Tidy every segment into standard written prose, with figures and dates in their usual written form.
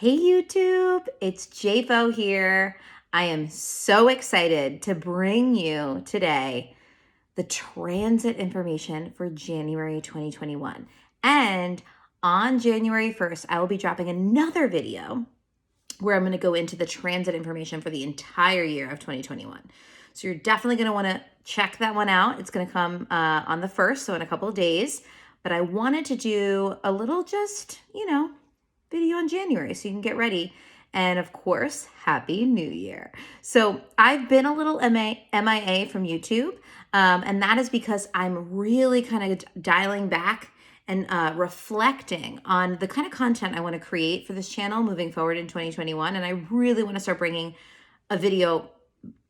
Hey YouTube, it's JFO here. I am so excited to bring you today the transit information for January 2021. And on January 1st, I will be dropping another video where I'm going to go into the transit information for the entire year of 2021. So you're definitely going to want to check that one out. It's going to come on the 1st, so in a couple of days. But I wanted to do a little video on January so you can get ready. And of course, Happy New Year. So I've been a little MIA from YouTube, and that is because I'm really kind of dialing back and reflecting on the kind of content I want to create for this channel moving forward in 2021. And I really want to start bringing a video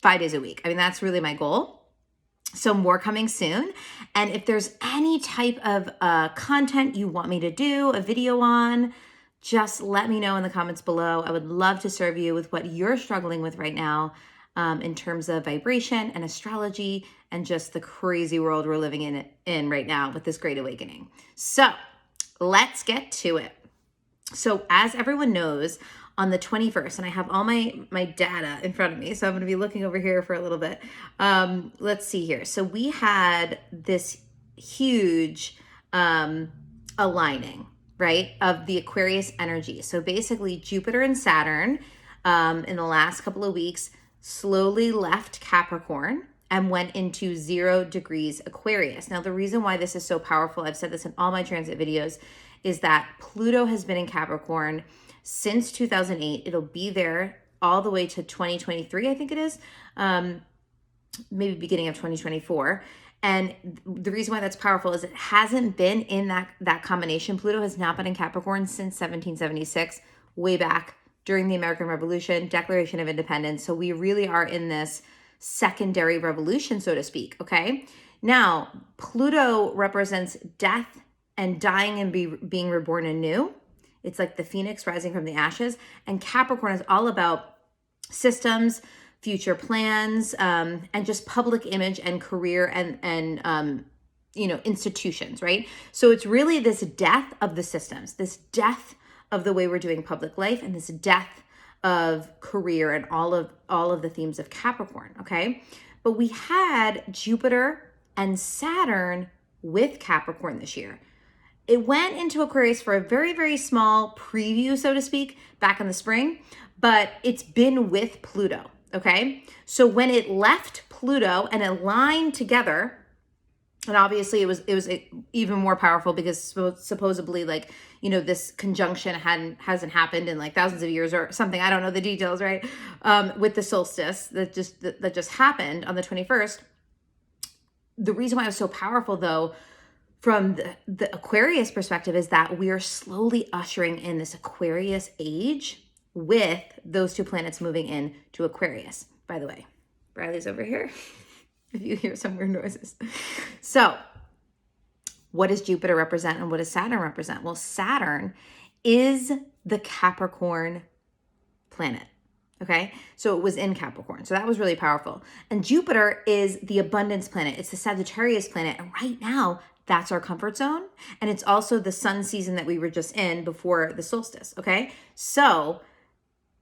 5 days a week. I mean, that's really my goal. So more coming soon. And if there's any type of content you want me to do a video on, just let me know in the comments below. I would love to serve you with what you're struggling with right now in terms of vibration and astrology and just the crazy world we're living in right now with this Great Awakening. So let's get to it. So as everyone knows, on the 21st, and I have all my data in front of me, so I'm going to be looking over here for a little bit. Let's see here. So we had this huge aligning, right, of the Aquarius energy. So basically Jupiter and Saturn in the last couple of weeks slowly left Capricorn and went into 0 degrees Aquarius. Now, the reason why this is so powerful, I've said this in all my transit videos, is that Pluto has been in Capricorn since 2008. It'll be there all the way to 2023, I think it is, maybe beginning of 2024. And the reason why that's powerful is it hasn't been in that combination. Pluto has not been in Capricorn since 1776, way back during the American Revolution, Declaration of Independence. So we really are in this secondary revolution, so to speak, okay? Now, Pluto represents death and dying and being reborn anew. It's like the phoenix rising from the ashes. And Capricorn is all about systems, future plans, and just public image and career and institutions, right? So it's really this death of the systems, this death of the way we're doing public life, and this death of career and all of the themes of Capricorn, okay? But we had Jupiter and Saturn with Capricorn this year. It went into Aquarius for a very, very small preview, so to speak, back in the spring, but it's been with Pluto, okay? So when it left Pluto and aligned together, and obviously it was even more powerful because supposedly this conjunction hasn't happened in like thousands of years or something. I don't know the details, right? With the solstice that just happened on the 21st. The reason why it was so powerful, though, from the Aquarius perspective, is that we are slowly ushering in this Aquarius age with those two planets moving in to Aquarius. By the way, Riley's over here if you hear some weird noises. So what does Jupiter represent and what does Saturn represent? Well, Saturn is the Capricorn planet. Okay, so it was in Capricorn. So that was really powerful. And Jupiter is the abundance planet. It's the Sagittarius planet. And right now, that's our comfort zone. And it's also the sun season that we were just in before the solstice. Okay, so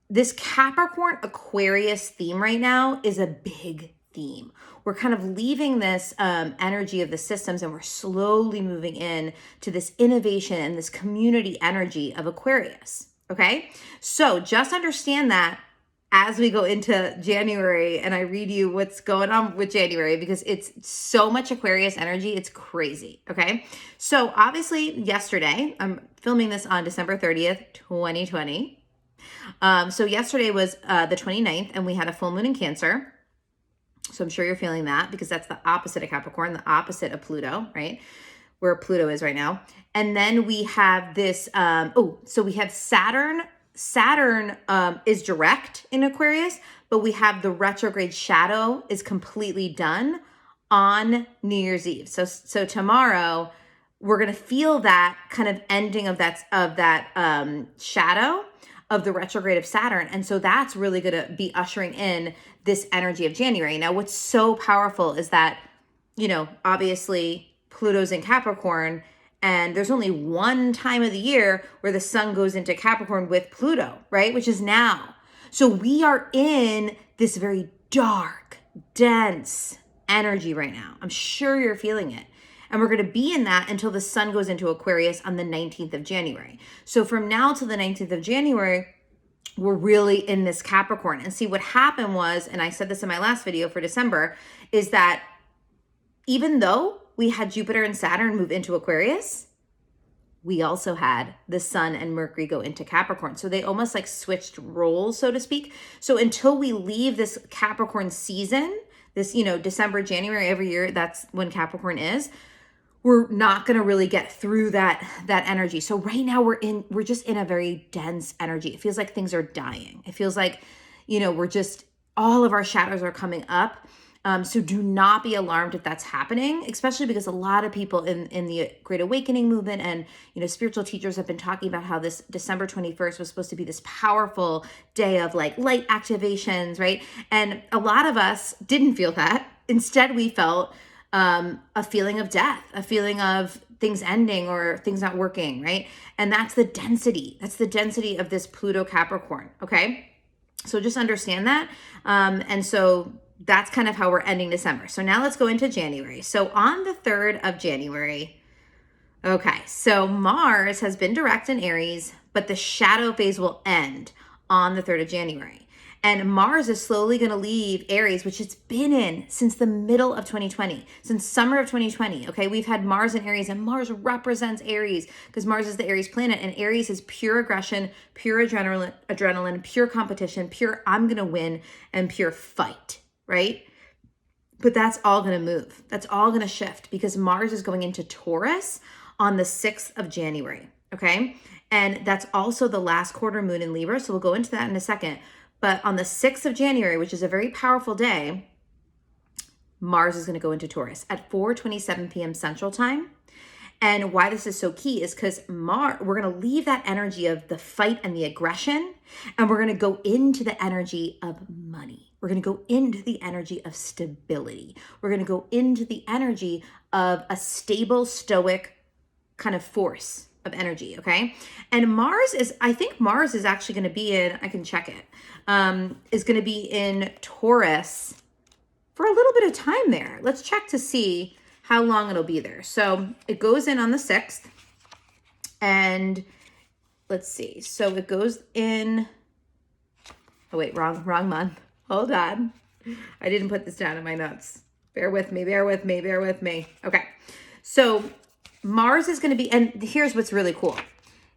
this Capricorn Aquarius theme right now is a big theme. We're kind of leaving this energy of the systems and we're slowly moving in to this innovation and this community energy of Aquarius. Okay, so just understand that as we go into January and I read you what's going on with January, because it's so much Aquarius energy, it's crazy, okay? So obviously yesterday, I'm filming this on December 30th, 2020. So yesterday was the 29th and we had a full moon in Cancer. So I'm sure you're feeling that because that's the opposite of Capricorn, the opposite of Pluto, right? Where Pluto is right now. And then we have this, so we have Saturn. Saturn is direct in Aquarius, but we have the retrograde shadow is completely done on New Year's Eve. So tomorrow we're going to feel that kind of ending of that shadow of the retrograde of Saturn. And so that's really going to be ushering in this energy of January. Now, what's so powerful is that, obviously Pluto's in Capricorn And there's only one time of the year where the sun goes into Capricorn with Pluto, right? Which is now. So we are in this very dark, dense energy right now. I'm sure you're feeling it. And we're going to be in that until the sun goes into Aquarius on the 19th of January. So from now to the 19th of January, we're really in this Capricorn. And see, what happened was, and I said this in my last video for December, is that even though we had Jupiter and Saturn move into Aquarius, we also had the sun and Mercury go into Capricorn. So they almost like switched roles, so to speak. So until we leave this Capricorn season, this, December, January, every year, that's when Capricorn is, we're not going to really get through that energy. So right now we're just in a very dense energy. It feels like things are dying. It feels like, all of our shadows are coming up. So do not be alarmed if that's happening, especially because a lot of people in the Great Awakening movement and, spiritual teachers have been talking about how this December 21st was supposed to be this powerful day of like light activations, right? And a lot of us didn't feel that. Instead, we felt a feeling of death, a feeling of things ending or things not working, right? And that's the density. That's the density of this Pluto Capricorn, okay? So just understand that. And so that's kind of how we're ending December. So now let's go into January. So on the 3rd of January, okay, so Mars has been direct in Aries, but the shadow phase will end on the 3rd of January. And Mars is slowly going to leave Aries, which it's been in since the middle of 2020, since summer of 2020. Okay, we've had Mars in Aries, and Mars represents Aries because Mars is the Aries planet, and Aries is pure aggression, pure adrenaline, pure competition, pure I'm going to win, and pure fight, right? But that's all going to move. That's all going to shift because Mars is going into Taurus on the 6th of January. Okay, and that's also the last quarter moon in Libra. So we'll go into that in a second. But on the 6th of January, which is a very powerful day, Mars is going to go into Taurus at 4:27 p.m. Central Time. And why this is so key is because we're going to leave that energy of the fight and the aggression, and we're going to go into the energy of money. We're going to go into the energy of stability. We're going to go into the energy of a stable, stoic kind of force of energy, okay? And I think Mars is actually going to be I can check it, is going to be in Taurus for a little bit of time there. Let's check to see how long it'll be there. So it goes in on the 6th, and let's see. So it goes in, oh wait, wrong month. Hold on. I didn't put this down in my notes. Bear with me. Okay. So Mars is going to be, and here's what's really cool.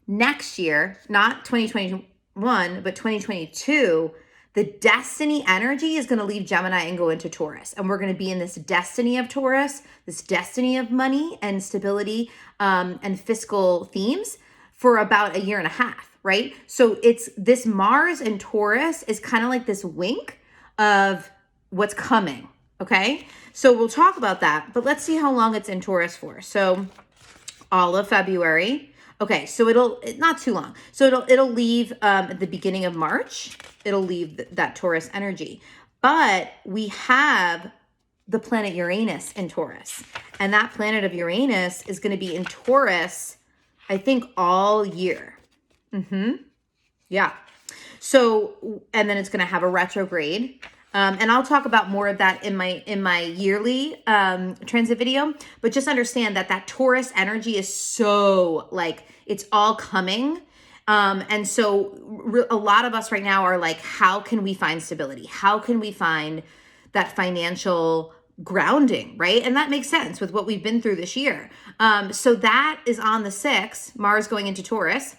Next year, not 2021, but 2022, the destiny energy is going to leave Gemini and go into Taurus. And we're going to be in this destiny of Taurus, this destiny of money and stability and fiscal themes for about a year and a half, right? So it's this Mars and Taurus is kind of like this wink of what's coming, okay? So we'll talk about that, but let's see how long it's in Taurus for. So all of February. Okay, so it'll not too long. So it'll leave at the beginning of March. It'll leave that Taurus energy. But we have the planet Uranus in Taurus. And that planet of Uranus is going to be in Taurus, I think, all year. Yeah. So, and then it's going to have a retrograde. And I'll talk about more of that in my yearly transit video. But just understand that Taurus energy is so like, it's all coming. And so a lot of us right now are like, how can we find stability? How can we find that financial grounding, right? And that makes sense with what we've been through this year. So that is on the 6th, Mars going into Taurus.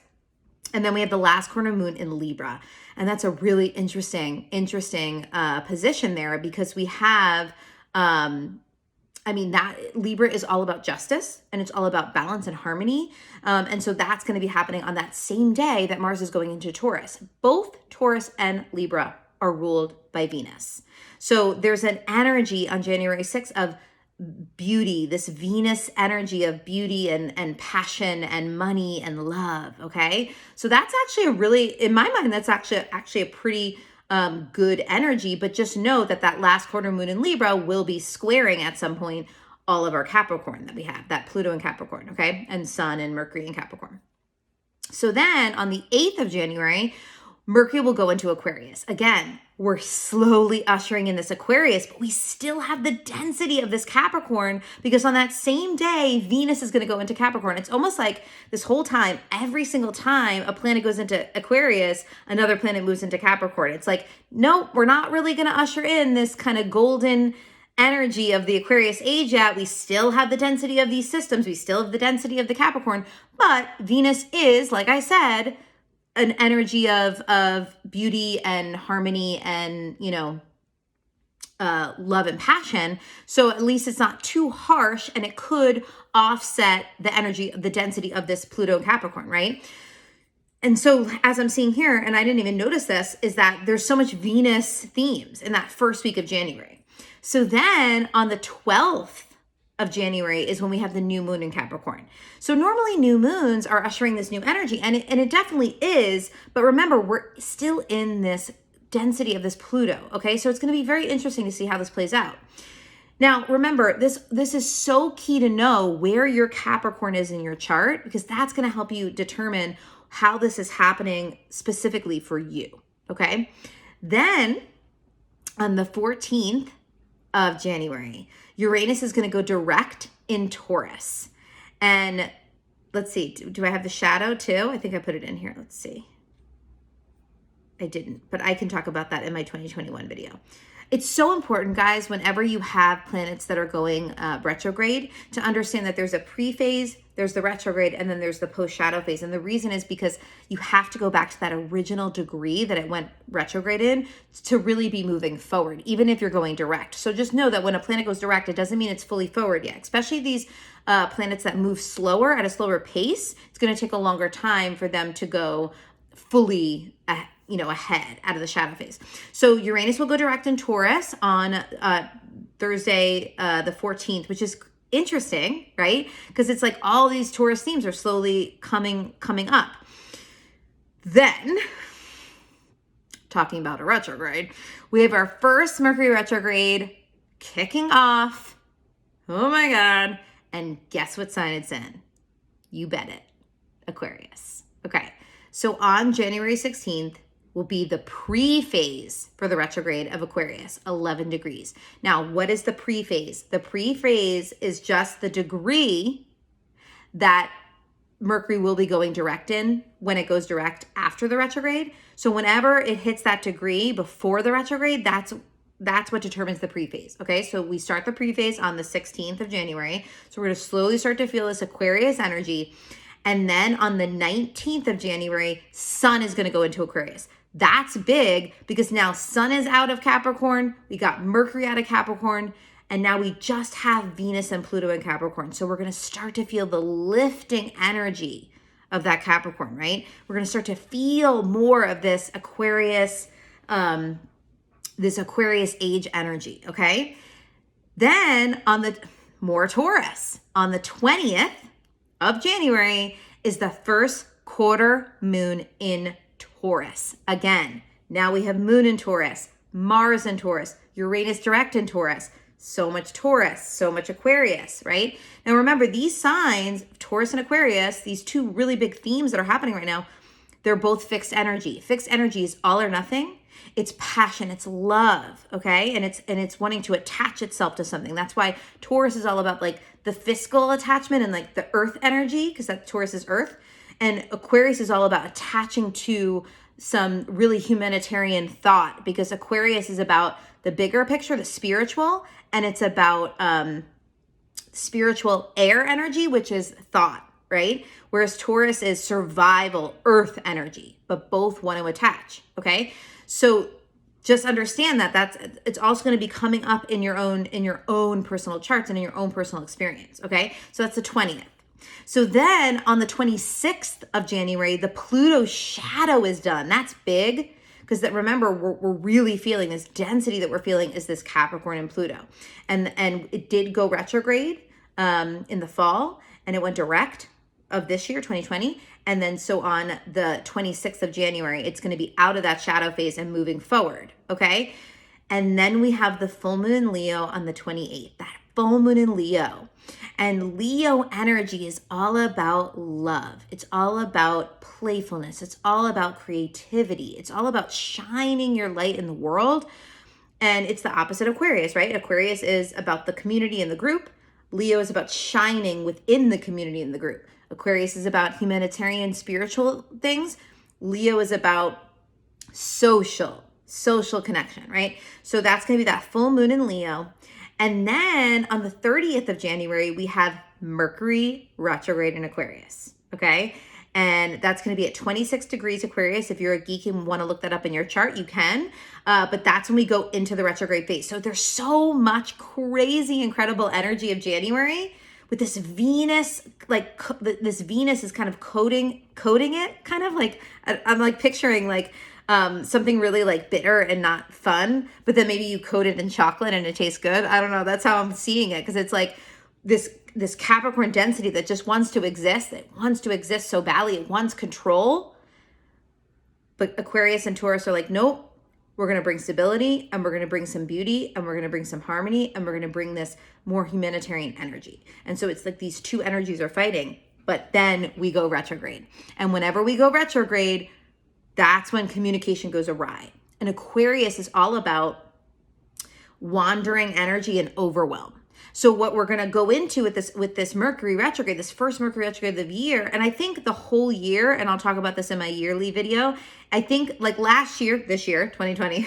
And then we have the last quarter moon in Libra. And that's a really interesting position there because we have, that Libra is all about justice and it's all about balance and harmony. And so that's going to be happening on that same day that Mars is going into Taurus. Both Taurus and Libra are ruled by Venus. So there's an energy on January 6th of beauty, this Venus energy of beauty and passion and money and love, okay? So that's actually a really, in my mind, that's actually a pretty good energy, but just know that last quarter moon in Libra will be squaring at some point all of our Capricorn that we have, that Pluto in Capricorn, okay? And Sun and Mercury in Capricorn. So then on the 8th of January, Mercury will go into Aquarius. Again, we're slowly ushering in this Aquarius, but we still have the density of this Capricorn because on that same day, Venus is going to go into Capricorn. It's almost like this whole time, every single time a planet goes into Aquarius, another planet moves into Capricorn. It's like, nope, we're not really going to usher in this kind of golden energy of the Aquarius age yet. We still have the density of these systems. We still have the density of the Capricorn, but Venus is, like I said, an energy of beauty and harmony and, love and passion. So at least it's not too harsh and it could offset the energy, the density of this Pluto Capricorn, right? And so as I'm seeing here, and I didn't even notice this, is that there's so much Venus themes in that first week of January. So then on the 12th of January is when we have the new moon in Capricorn. So normally new moons are ushering this new energy, and it definitely is, but remember, we're still in this density of this Pluto, okay? So it's going to be very interesting to see how this plays out. Now, remember, this is so key to know where your Capricorn is in your chart, because that's going to help you determine how this is happening specifically for you, okay? Then on the 14th of January, Uranus is going to go direct in Taurus. And let's see, do I have the shadow too? I think I put it in here. Let's see. I didn't, but I can talk about that in my 2021 video. It's so important, guys, whenever you have planets that are going retrograde, to understand that there's a pre-phase, there's the retrograde, and then there's the post-shadow phase. And the reason is because you have to go back to that original degree that it went retrograde in to really be moving forward, even if you're going direct. So just know that when a planet goes direct, it doesn't mean it's fully forward yet, especially these planets that move slower at a slower pace. It's going to take a longer time for them to go fully ahead out of the shadow phase. So Uranus will go direct in Taurus on Thursday, the 14th, which is interesting, right? Because it's like all these Taurus themes are slowly coming up. Then, talking about a retrograde, we have our first Mercury retrograde kicking off. Oh my God. And guess what sign it's in? You bet it. Aquarius. Okay. So on January 16th, will be the pre-phase for the retrograde of Aquarius, 11 degrees. Now, what is the pre-phase? The pre-phase is just the degree that Mercury will be going direct in when it goes direct after the retrograde. So whenever it hits that degree before the retrograde, that's what determines the pre-phase, okay? So we start the pre-phase on the 16th of January. So we're gonna slowly start to feel this Aquarius energy. And then on the 19th of January, Sun is gonna go into Aquarius. That's big because now Sun is out of Capricorn, we got Mercury out of Capricorn, and now we just have Venus and Pluto in Capricorn. So we're going to start to feel the lifting energy of that Capricorn, right? We're going to start to feel more of this Aquarius age energy, okay? Then more Taurus. On the 20th of January is the first quarter moon in Taurus. Again, now we have moon in Taurus, Mars in Taurus, Uranus direct in Taurus. So much Taurus, so much Aquarius, right? Now remember, these signs, Taurus and Aquarius, these two really big themes that are happening right now, they're both fixed energy. Fixed energy is all or nothing. It's passion, it's love, okay? And it's wanting to attach itself to something. That's why Taurus is all about like the physical attachment and like the earth energy, because that Taurus is earth. And Aquarius is all about attaching to some really humanitarian thought, because Aquarius is about the bigger picture, the spiritual, and it's about spiritual air energy, which is thought, right? Whereas Taurus is survival, earth energy, but both want to attach, okay? So just understand that it's also going to be coming up in your own personal charts and in your own personal experience, okay? So that's the 20th. So then on the 26th of January, the Pluto shadow is done. That's big because remember, we're really feeling this density that we're feeling is this Capricorn and Pluto. And it did go retrograde in the fall, and it went direct of this year, 2020. And then so on the 26th of January, it's going to be out of that shadow phase and moving forward, okay? And then we have the full moon Leo on the 28th. That full moon in Leo. And Leo energy is all about love. It's all about playfulness. It's all about creativity. It's all about shining your light in the world. And it's the opposite of Aquarius, right? Aquarius is about the community and the group. Leo is about shining within the community and the group. Aquarius is about humanitarian, spiritual things. Leo is about social connection, right? So that's going to be that full moon in Leo. And then on the 30th of January, we have Mercury retrograde in Aquarius, okay? And that's going to be at 26 degrees Aquarius. If you're a geek and want to look that up in your chart, you can. But that's when we go into the retrograde phase. So there's so much crazy, incredible energy of January with this Venus, like this Venus is kind of coating it, kind of like, I'm like picturing like something really like bitter and not fun, but then maybe you coat it in chocolate and it tastes good. I don't know. That's how I'm seeing it, because it's like this Capricorn density that just wants to exist. It wants to exist so badly. It wants control. But Aquarius and Taurus are like, nope, we're going to bring stability, and we're going to bring some beauty, and we're going to bring some harmony, and we're going to bring this more humanitarian energy. And so it's like these two energies are fighting, but then we go retrograde. And whenever we go retrograde, that's when communication goes awry. And Aquarius is all about wandering energy and overwhelm. So what we're going to go into with this Mercury retrograde, this first Mercury retrograde of the year, and I think the whole year, and I'll talk about this in my yearly video, I think like this year, 2020,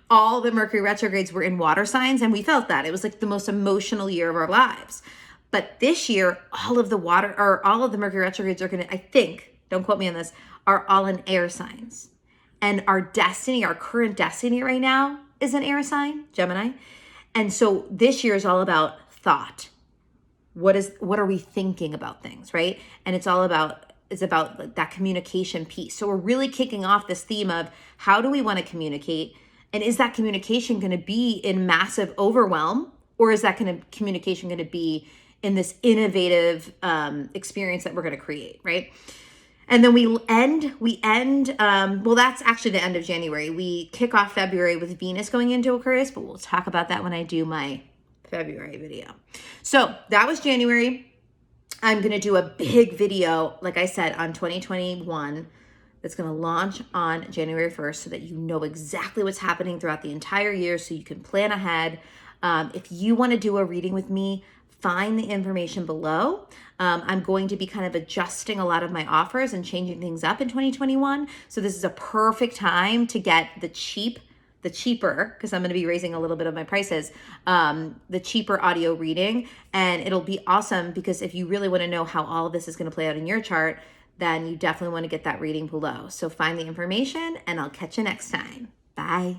all the Mercury retrogrades were in water signs, and we felt that. It was like the most emotional year of our lives. But this year, all of the Mercury retrogrades are going to, I think, don't quote me on this, are all in air signs. And our destiny, our current destiny right now is an air sign, Gemini. And so this year is all about thought. What are we thinking about things, right? And it's about that communication piece. So we're really kicking off this theme of how do we want to communicate? And is that communication going to be in massive overwhelm, or is that communication going to be in this innovative experience that we're going to create, right? And then we end, well, that's actually the end of January. We kick off February with Venus going into Aquarius, but we'll talk about that when I do my February video. So that was January. I'm going to do a big video, like I said, on 2021 that's going to launch on January 1st so that you know exactly what's happening throughout the entire year so you can plan ahead. If you want to do a reading with me, find the information below. I'm going to be kind of adjusting a lot of my offers and changing things up in 2021. So this is a perfect time to get the cheaper, because I'm going to be raising a little bit of my prices, the cheaper audio reading. And it'll be awesome, because if you really want to know how all of this is going to play out in your chart, then you definitely want to get that reading below. So find the information, and I'll catch you next time. Bye.